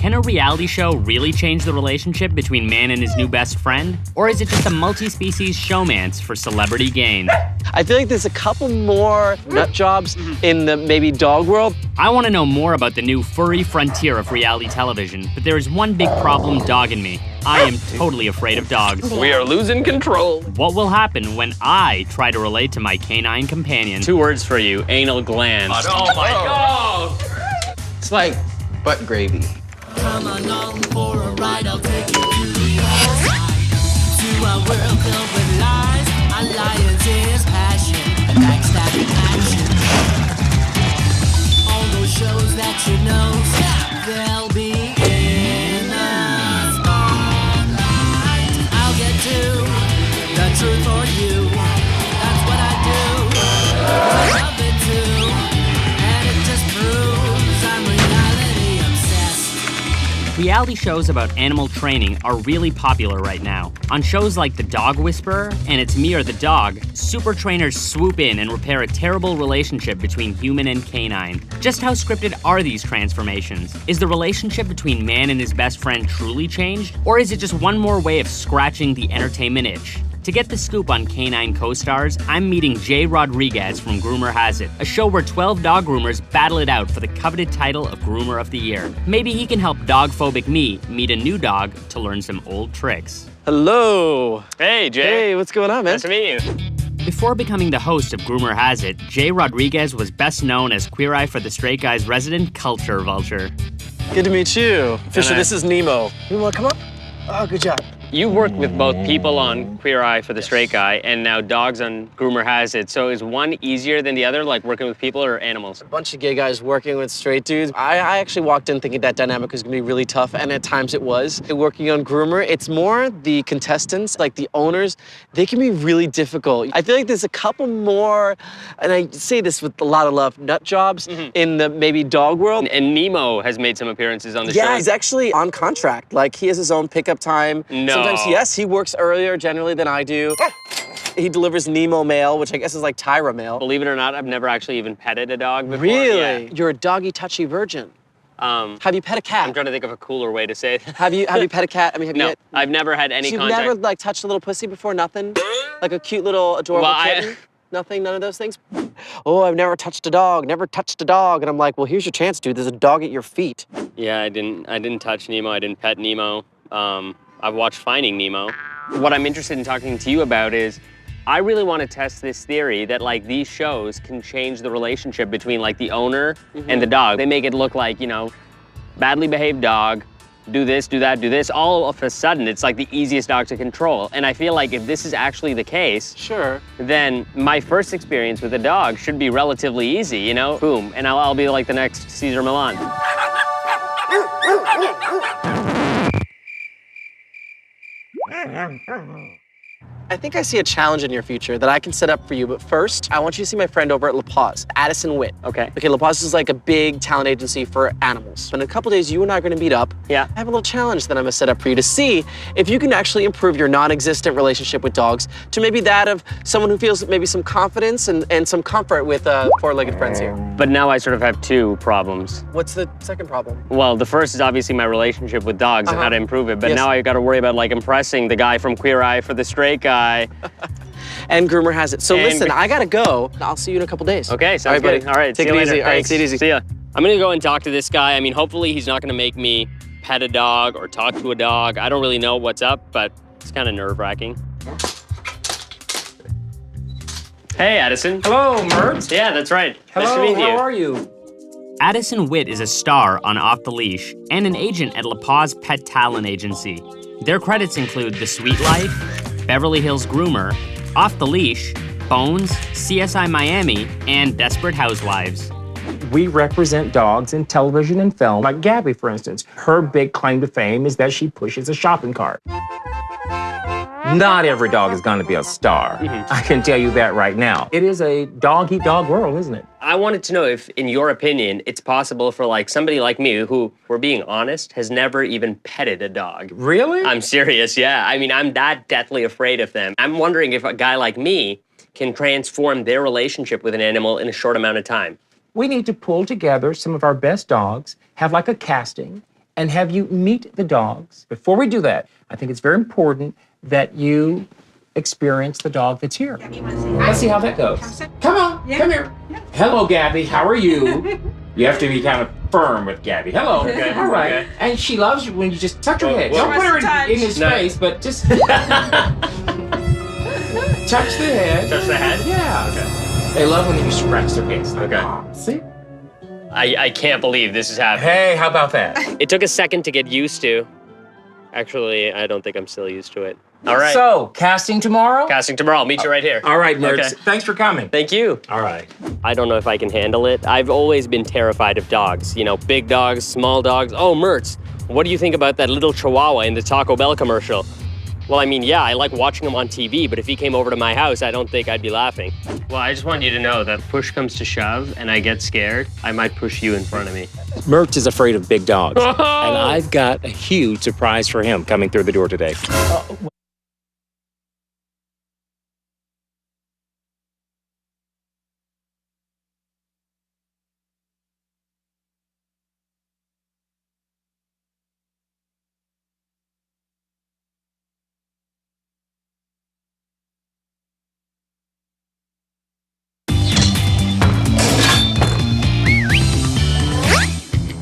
Can a reality show really change the relationship between man and his new best friend? Or is it just a multi-species showmance for celebrity gain? I feel like there's a couple more nut jobs in the maybe dog world. I want to know more about the new furry frontier of reality television, but there is one big problem dogging me. I am totally afraid of dogs. We are losing control. What will happen when I try to relate to my canine companion? 2 words for you, anal glands. Oh my God! It's like butt gravy. Come along for a ride, I'll take you to the other side. To a world filled with lies, alliances, passion, backstabbing action. All those shows that you know, they'll be in the spotlight. I'll get to the truth for you. That's what I do. I love it too, and it just proves I'm reality obsessed. Reality shows about animal training are really popular right now. On shows like The Dog Whisperer and It's Me or the Dog, super trainers swoop in and repair a terrible relationship between human and canine. Just how scripted are these transformations? Is the relationship between man and his best friend truly changed? Or is it just one more way of scratching the entertainment itch? To get the scoop on canine co-stars, I'm meeting Jay Rodriguez from Groomer Has It, a show where 12 dog groomers battle it out for the coveted title of Groomer of the Year. Maybe he can help dog-phobic me meet a new dog to learn some old tricks. Hello. Hey, Jay. Hey, what's going on, man? Nice to meet you. Before becoming the host of Groomer Has It, Jay Rodriguez was best known as Queer Eye for the Straight Guy's resident culture vulture. Good to meet you. Fisher, I- this is Nemo. You want to come up? Oh, good job. You worked with both people on Queer Eye for the Straight Guy and now dogs on Groomer Has It. So is one easier than the other, like working with people or animals? A bunch of gay guys working with straight dudes. I actually walked in thinking that dynamic was gonna be really tough, and at times it was. Working on Groomer, it's more the contestants, like the owners, they can be really difficult. I feel like there's a couple more, and I say this with a lot of love, nut jobs in the maybe dog world. And Nemo has made some appearances on the show. Yeah, he's actually on contract. Like, he has his own pickup time. No. Sometimes, yes, he works earlier generally than I do. He delivers Nemo mail, which I guess is like Tyra mail. Believe it or not, I've never actually even petted a dog before. Really? Yeah. You're a doggy touchy virgin. Have you pet a cat? I'm trying to think of a cooler way to say it. Have you pet a cat? I mean, have you No, yet? I've never had any So you've contact. never like touched a little pussy before? Nothing? Like a cute little adorable Well, kitten? Nothing? None of those things? Oh, I've never touched a dog. Never touched a dog. And I'm like, well, here's your chance, dude. There's a dog at your feet. Yeah, I didn't touch Nemo. I didn't pet Nemo. I've watched Finding Nemo. What I'm interested in talking to you about is I really want to test this theory that like these shows can change the relationship between like the owner and the dog. They make it look like, you know, badly behaved dog, do this, do that, do this. All of a sudden, it's like the easiest dog to control. And I feel like if this is actually the case, Sure. then my first experience with a dog should be relatively easy, you know? Boom, and I'll be like the next Caesar Milan. I think I see a challenge in your future that I can set up for you, but first, I want you to see my friend over at LePaws, Addison Witt. Okay. Okay, LePaws is like a big talent agency for animals. So in a couple days, you and I are gonna meet up. Yeah. I have a little challenge that I'm gonna set up for you to see if you can actually improve your non-existent relationship with dogs to maybe that of someone who feels maybe some confidence and some comfort with four-legged friends here. But now I sort of have 2 problems. What's the second problem? Well, the first is obviously my relationship with dogs and how to improve it. But Yes. now I got to worry about like impressing the guy from Queer Eye for the Straight Guy. And Groomer Has It. So And- listen, I gotta go. I'll see you in a couple days. Okay, sounds All right, buddy. good. All right, Take see you it later. easy. All right, Thanks. take it easy. See ya. I'm gonna go and talk to this guy. I mean, hopefully he's not gonna make me pet a dog or talk to a dog. I don't really know what's up, but it's kind of nerve-wracking. Hey, Addison. Hello, Mert. Yeah, that's right. Hello, nice to meet you. how are you? Addison Witt is a star on Off the Leash and an agent at LePaws Pet Talent Agency. Their credits include The Sweet Life, Beverly Hills Groomer, Off the Leash, Bones, CSI Miami, and Desperate Housewives. We represent dogs in television and film, like Gabby, for instance. Her big claim to fame is that she pushes a shopping cart. Not every dog is gonna be a star. I can tell you that right now. It is a dog-eat-dog world, isn't it? I wanted to know if, in your opinion, it's possible for like somebody like me who, we're being honest, has never even petted a dog. Really? I'm serious, yeah. I mean, I'm that deathly afraid of them. I'm wondering if a guy like me can transform their relationship with an animal in a short amount of time. We need to pull together some of our best dogs, have like a casting, and have you meet the dogs. Before we do that, I think it's very important that you experience the dog that's here. Let's see how that goes. Come on, come here. Hello, Gabby. How are you? You have to be kind of firm with Gabby. Hello. Okay. All right. Okay. And she loves you when you just touch her head. Don't put her in his face, but just touch the head. Touch the head? Yeah. Okay. They love when you scratch their face. Like, Okay. "Oh, see? I can't believe this is happening. Hey, how about that? It took a second to get used to. Actually, I don't think I'm still used to it. All right. So, casting tomorrow? Casting tomorrow. I'll meet you right here. All right, nerds. Okay. Thanks for coming. Thank you. All right. I don't know if I can handle it. I've always been terrified of dogs. You know, big dogs, small dogs. Oh, Mertz, what do you think about that little Chihuahua in the Taco Bell commercial? Well, I mean, yeah, I like watching him on TV, but if he came over to my house, I don't think I'd be laughing. Well, I just want you to know that if push comes to shove and I get scared, I might push you in front of me. Mertz is afraid of big dogs, and I've got a huge surprise for him coming through the door today.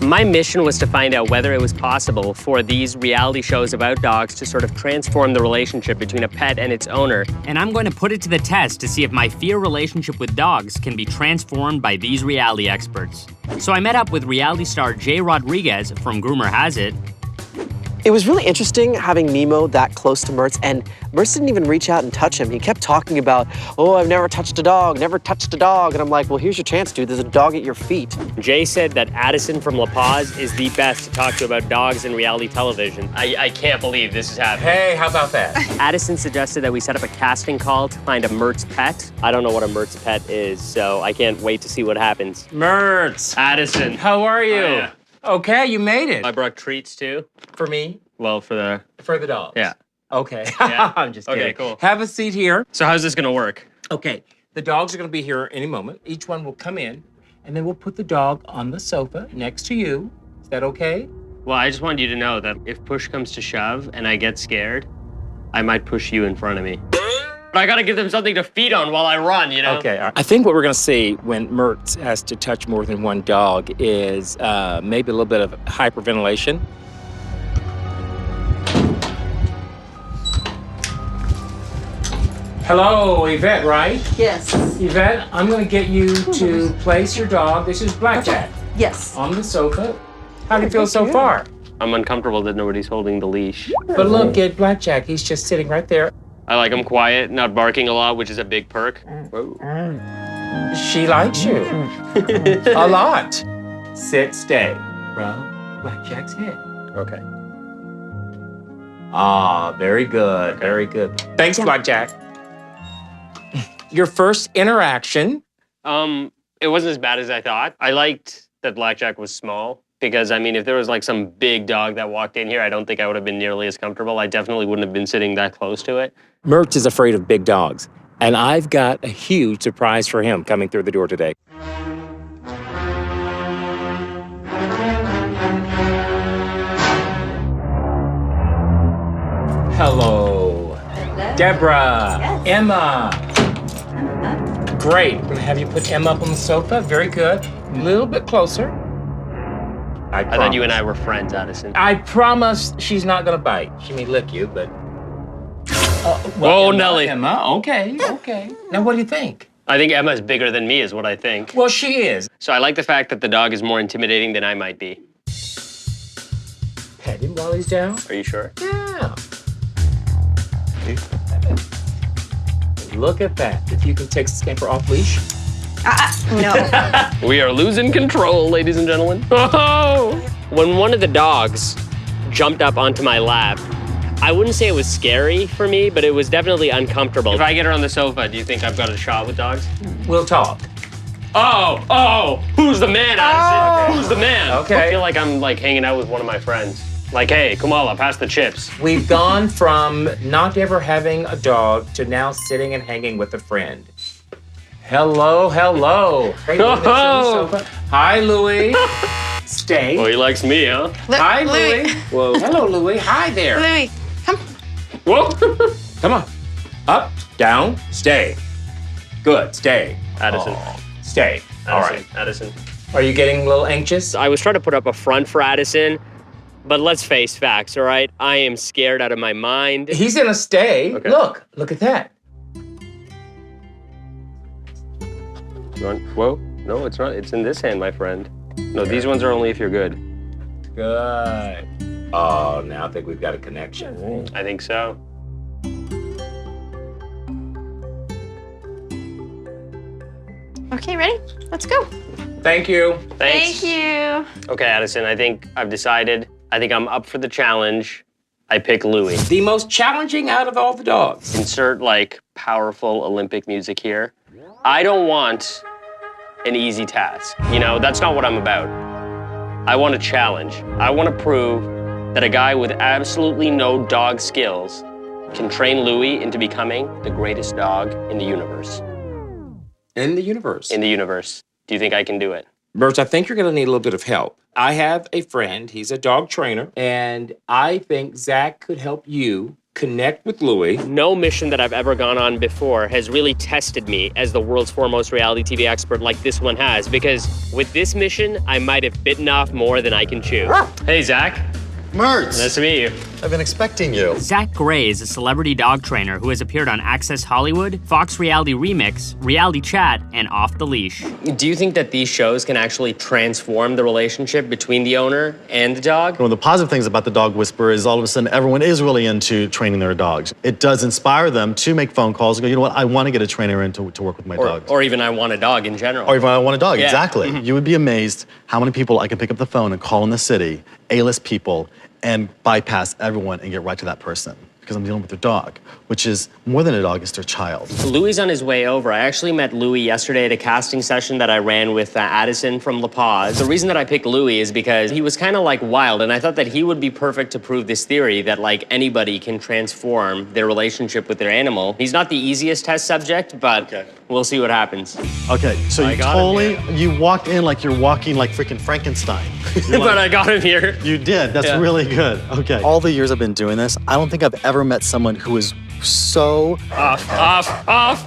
My mission was to find out whether it was possible for these reality shows about dogs to sort of transform the relationship between a pet and its owner. And I'm going to put it to the test to see if my fear relationship with dogs can be transformed by these reality experts. So I met up with reality star Jay Rodriguez from Groomer Has It. It was really interesting having Nemo that close to Mertz, and Mertz didn't even reach out and touch him. He kept talking about, oh, I've never touched a dog, never touched a dog. And I'm like, well, here's your chance, dude. There's a dog at your feet. Jay said that Addison from LePaws is the best to talk to about dogs and reality television. I can't believe this is happening. Hey, how about that? Addison suggested that we set up a casting call to find a Mertz pet. I don't know what a Mertz pet is, so I can't wait to see what happens. Mertz, Addison. how are you? Oh, yeah. Okay, you made it. I brought treats too. For me? Well, for the dogs. Yeah. Okay. Yeah. I'm just kidding. Okay, cool. Have a seat here. So how's this gonna work? Okay, the dogs are going to be here any moment. Each one will come in, and then we'll put the dog on the sofa next to you. Is that okay? Well, I just wanted you to know that if push comes to shove and I get scared, I might push you in front of me. But I gotta give them something to feed on while I run, you know? Okay. All right. I think what we're going to see when Mertz has to touch more than one dog is maybe a little bit of hyperventilation. Hello, Yvette, right? Yes. Yvette, I'm going to get you to place your dog. This is Blackjack. Yes. On the sofa. How do you feel so far? I'm uncomfortable that nobody's holding the leash. But look at Blackjack. He's just sitting right there. I like him quiet, not barking a lot, which is a big perk. Whoa. She likes you. A lot. Sit, stay. Rub Blackjack's head. Okay. Ah, very good. Very good. Thanks, Blackjack. Your first interaction. It wasn't as bad as I thought. I liked that Blackjack was small because, I mean, if there was like some big dog that walked in here, I don't think I would have been nearly as comfortable. I definitely wouldn't have been sitting that close to it. Mertz is afraid of big dogs, and I've got a huge surprise for him coming through the door today. Hello. Deborah. Yes. Emma. Great. I'm gonna have you put Emma up on the sofa. Very good. A little bit closer. I thought you and I were friends, Addison. I promise she's not gonna bite. She may lick you, but. Whoa, Emma, Nelly. Emma, okay. Now, what do you think? I think Emma's bigger than me is what I think. Well, she is. So I like the fact that the dog is more intimidating than I might be. Pet him while he's down. Are you sure? Yeah. Look at that. If you can take the scamper off leash. No. We are losing control, ladies and gentlemen. Oh! When one of the dogs jumped up onto my lap, I wouldn't say it was scary for me, but it was definitely uncomfortable. If I get her on the sofa, do you think I've got a shot with dogs? We'll talk. Oh! Who's the man, Addison? Who's the man? Okay. I feel like I'm like hanging out with one of my friends. Like, hey, Kamala, pass the chips. We've gone from not ever having a dog to now sitting and hanging with a friend. Hello. Hey, Louis, Oh. sofa. Hi, Louis. Stay. Well, he likes me, huh? Hi, Louie. Whoa. Hello, Louie. Hi there. Louie, come. Whoa. Come on. Up, down, stay. Good, stay. Addison. Stay. All right. Addison. Are you getting a little anxious? I was trying to put up a front for Addison, but let's face facts, all right? I am scared out of my mind. He's gonna stay. Okay. Look at that. Whoa. No, it's not. It's in this hand, my friend. No, these ones are only if you're good. Good. Oh, now I think we've got a connection. I think so. Okay, ready? Let's go. Thank you. Thanks. Thank you. Okay, Addison, I think I've decided. I think I'm up for the challenge. I pick Louie. The most challenging out of all the dogs. Insert like powerful Olympic music here. I don't want an easy task. You know, that's not what I'm about. I want a challenge. I want to prove that a guy with absolutely no dog skills can train Louie into becoming the greatest dog in the universe. In the universe. In the universe. Do you think I can do it? Bert, I think you're gonna need a little bit of help. I have a friend, he's a dog trainer, and I think Zach could help you connect with Louie. No mission that I've ever gone on before has really tested me as the world's foremost reality TV expert like this one has, because with this mission, I might have bitten off more than I can chew. Hey, Zach. Mertz, Nice to meet you. I've been expecting you. Zach Gray is a celebrity dog trainer who has appeared on Access Hollywood, Fox Reality Remix, Reality Chat, and Off the Leash. Do you think that these shows can actually transform the relationship between the owner and the dog? One of the positive things about the Dog Whisperer is all of a sudden everyone is really into training their dogs. It does inspire them to make phone calls and go, you know what, I want to get a trainer in to work with my dogs. Or even I want a dog in general. Or even I want a dog, Yeah. exactly. You would be amazed how many people I can pick up the phone and call in the city, A-list people, and bypass everyone and get right to that person because I'm dealing with their dog, which is more than a dog, it's their child. Louie's on his way over. I actually met Louie yesterday at a casting session that I ran with Addison from LePaws. The reason that I picked Louie is because he was kind of like wild, and I thought that he would be perfect to prove this theory that like anybody can transform their relationship with their animal. He's not the easiest test subject, but we'll see what happens. Okay, so I you got him you walked in like you're walking like freaking Frankenstein. But I got him here. You did, that's Yeah. really good. Okay. All the years I've been doing this, I don't think I've ever met someone who is so Off.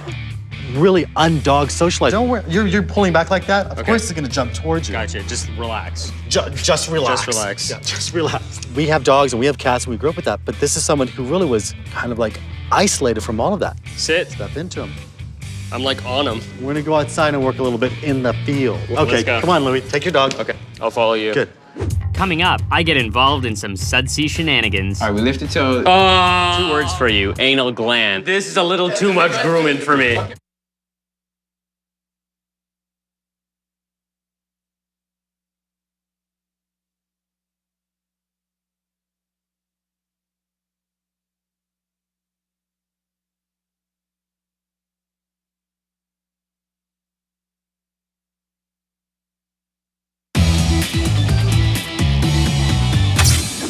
really undog socialized. Don't worry, you're pulling back like that. Of course it's gonna jump towards you. Gotcha, just relax. Just relax. Just relax. Yeah, just relax. We have dogs and we have cats and we grew up with that, but this is someone who really was kind of like isolated from all of that. Sit. Step into him. I'm like on him. We're gonna go outside and work a little bit in the field. Okay, Let's go. come on, Louie, take your dog. Okay, I'll follow you. Good. Coming up, I get involved in some sudsy shenanigans. All right, we lift the toe. 2 words for you, anal gland. This is a little too much grooming for me.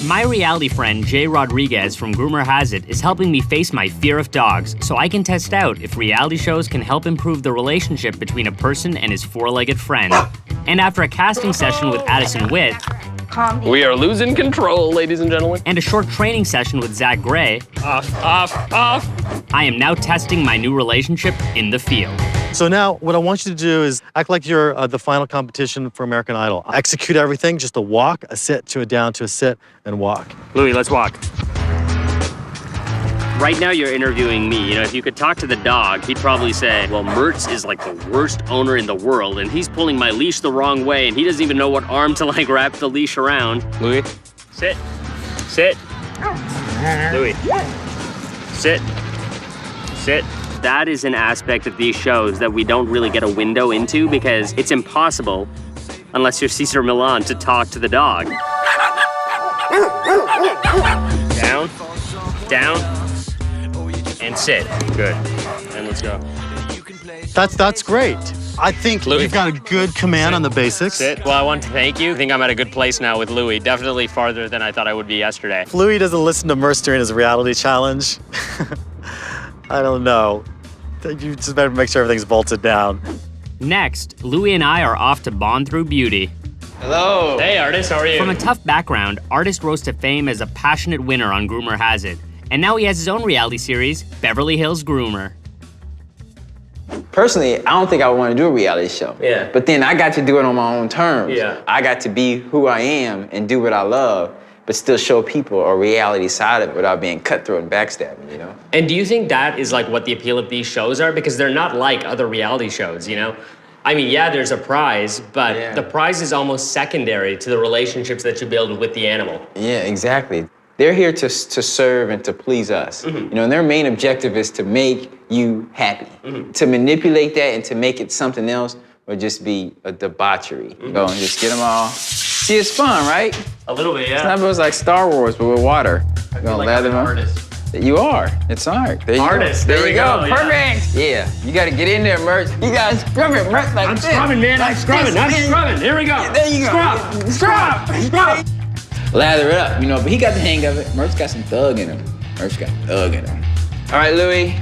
My reality friend, Jay Rodriguez from Groomer Has It, is helping me face my fear of dogs so I can test out if reality shows can help improve the relationship between a person and his four-legged friend. And after a casting session with Addison Witt, We are losing control, ladies and gentlemen. and a short training session with Zach Gray, Off. I am now testing my new relationship in the field. So now what I want you to do is act like you're the final competition for American Idol. Execute everything, just a walk, a sit, to a down, to a sit, and walk. Louie, let's walk. Right now you're interviewing me. You know, if you could talk to the dog, he'd probably say, well, Mertz is like the worst owner in the world, and he's pulling my leash the wrong way, and he doesn't even know what arm to like wrap the leash around. Louie, sit. Sit. Louie. Sit. Sit. That is an aspect of these shows that we don't really get a window into because it's impossible, unless you're Cesar Millan, to talk to the dog. Down, down, and sit. Good. And let's go. That's great. I think Louie. you've got a good command on the basics. Sit. Well, I want to thank you. I think I'm at a good place now with Louie. Definitely farther than I thought I would be yesterday. Louie doesn't listen to Mertz during his reality challenge. I don't know. You just better make sure everything's bolted down. Next, Louie and I are off to bond through beauty. Hello. Hey, Artist, how are you? From a tough background, Artist rose to fame as a passionate winner on Groomer Has It. And now he has his own reality series, Beverly Hills Groomer. Personally, I don't think I would want to do a reality show. Yeah. But then I got to do it on my own terms. Yeah. I got to be who I am and do what I love, but still show people a reality side of it without being cutthroat and backstabbing, you know? And do you think that is like what the appeal of these shows are? Because they're not like other reality shows, you know? I mean, yeah, there's a prize, but the prize is almost secondary to the relationships that you build with the animal. Yeah, exactly. They're here to serve and to please us. You know, and their main objective is to make you happy. To manipulate that and to make it something else would just be a debauchery. Go and just get them all. See, it's fun, right? A little bit, It's not it's like Star Wars, but with water. You're gonna lather them up. You are. It's art. There you Artist, go. there we go, yeah. Perfect. Yeah. You got to get in there, Merch. You got to scrub it, Merch, like I'm this. scrubbing, man. I'm Like scrubbing. this, I'm man. scrubbing. Here we go. There you go. Scrub. Scrub. Lather it up, you know, but he got the hang of it. Merch got some thug in him. Merch got thug in him. All right, Louis.